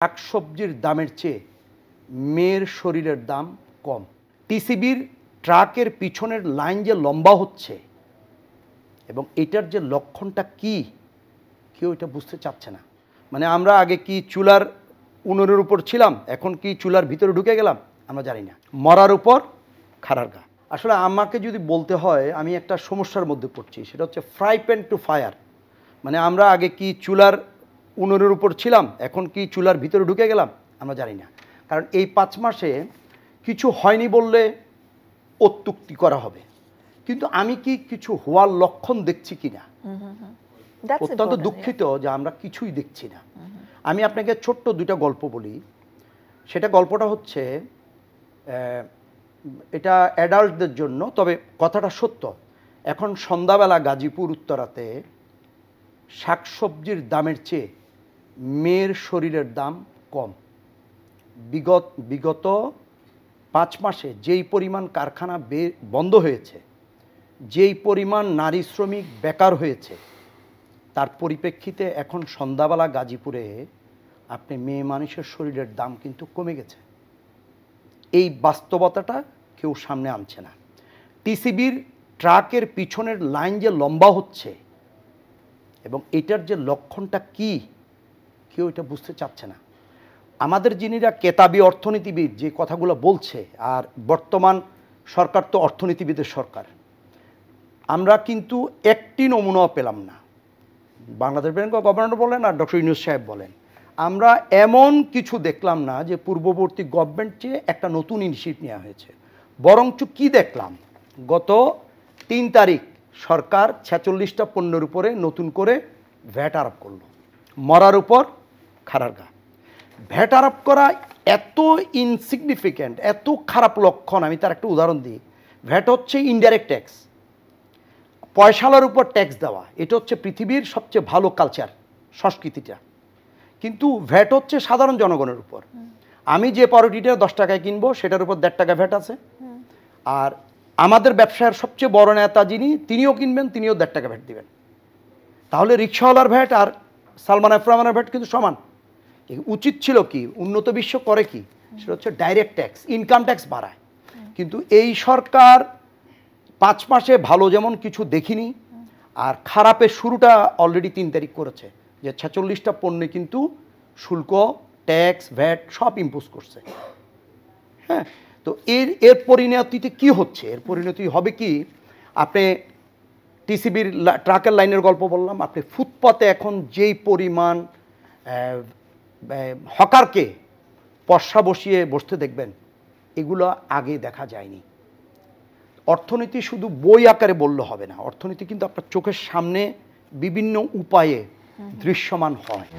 শাকসবজির দামের চেয়ে মেয়ের শরীরের দাম কম। টিসিবির ট্রাকের পিছনের লাইন যে লম্বা হচ্ছে এবং এটার যে লক্ষণটা কি কেউ এটা বুঝতে চাচ্ছে না। মানে আমরা আগে কি চুলার উনুনের উপর ছিলাম, এখন কি চুলার ভিতরে ঢুকে গেলাম আমরা জানি না। মরার উপর খাড়ার গা। আসলে আমাকে যদি বলতে হয় আমি একটা সমস্যার মধ্যে পড়ছি, সেটা হচ্ছে ফ্রাই প্যান টু ফায়ার। মানে আমরা আগে কি চুলার উনুনের উপর ছিলাম, এখন কি চুলার ভিতরে ঢুকে গেলাম আমরা জানি না। কারণ এই 5 মাসে কিছু হয়নি বললে অত্যুক্তি করা হবে, কিন্তু আমি কি কিছু হওয়ার লক্ষণ দেখছি কিনা অত্যন্ত দুঃখিত যে আমরা কিছুই দেখছি না। আমি আপনাকে ছোট্ট 2টা গল্প বলি। সেটা গল্পটা হচ্ছে এটা অ্যাডাল্টদের জন্য, তবে কথাটা সত্য। এখন সন্ধ্যাবেলা গাজীপুর উত্তরাতে শাকসবজির দামের চেয়ে মেয়ের শরীরের দাম কম। বিগত 5 মাসে যেই পরিমাণ কারখানা বন্ধ হয়েছে, যেই পরিমাণ নারী শ্রমিক বেকার হয়েছে, তার পরিপ্রেক্ষিতে এখন সন্ধ্যাবেলা গাজীপুরে আপনি মেয়ে মানুষের শরীরের দাম কিন্তু কমে গেছে। এই বাস্তবতাটা কেউ সামনে আনছে না। টিসিবির ট্রাকের পিছনের লাইন যে লম্বা হচ্ছে এবং এটার যে লক্ষণটা কি কেউ এটা বুঝতে চাচ্ছে না। আমাদের যিনিরা কেতাবি অর্থনীতিবিদ যে কথাগুলো বলছে, আর বর্তমান সরকার তো অর্থনীতিবিদের সরকার, আমরা কিন্তু একটি নমুনাও পেলাম না। বাংলাদেশ ব্যাংকের গভর্নর বলেন আর ডক্টর ইউনূস সাহেব বলেন, আমরা এমন কিছু দেখলাম না যে পূর্ববর্তী গভর্নমেন্ট চেয়ে একটা নতুন ইনিশিয়েটিভ নেওয়া হয়েছে। বরঞ্চ কি দেখলাম, গত 3 তারিখ সরকার 46টা পণ্যের উপরে নতুন করে ভ্যাট আরোপ করলো। মরার উপর খাড়ার গা। ভ্যাট আরোপ করা এত ইনসিগনিফিক্যান্ট, এত খারাপ লক্ষণ। আমি তার একটা উদাহরণ দিই। ভ্যাট হচ্ছে ইনডাইরেক্ট ট্যাক্স, পয়সালার উপর ট্যাক্স দেওয়া। এটা হচ্ছে পৃথিবীর সবচেয়ে ভালো কালচার, সংস্কৃতিটা। কিন্তু ভ্যাট হচ্ছে সাধারণ জনগণের উপর। আমি যে পাউরুটিটা 10 টাকায় কিনবো সেটার উপর 1.5 টাকা ভ্যাট আছে। আর আমাদের ব্যবসার সবচেয়ে বড় নেতা যিনি, তিনিও কিনবেন, তিনিও 1.5 টাকা ভ্যাট দিবেন। তাহলে রিক্সাওয়ালার ভ্যাট আর সালমান এফ রহমানের ভ্যাট কিন্তু সমান। উচিত ছিল কি, উন্নত বিশ্ব করে কি, সেটা হচ্ছে ডাইরেক্ট ট্যাক্স, ইনকাম ট্যাক্স বাড়ায়। কিন্তু এই সরকার 5 মাসে ভালো যেমন কিছু দেখিনি, আর খারাপের শুরুটা অলরেডি 3 তারিখ করেছে, যে 46টা পণ্যে কিন্তু শুল্ক, ট্যাক্স, ভ্যাট সব ইম্পোজ করছে। হ্যাঁ, তো এর পরিণতিতে কি হচ্ছে? এর পরিণতি হবে কি, আপনি টিসিবির ট্রাকের লাইনের গল্প বললাম, আপনি ফুটপাতে এখন যেই পরিমাণ হকারকে পশা বসিয়ে বসতে দেখবেন, এগুলো আগে দেখা যায়নি। অর্থনীতি শুধু বই আকারে বললে হবে না, অর্থনীতি কিন্তু আপনার চোখের সামনে বিভিন্ন উপায়ে দৃশ্যমান হয়।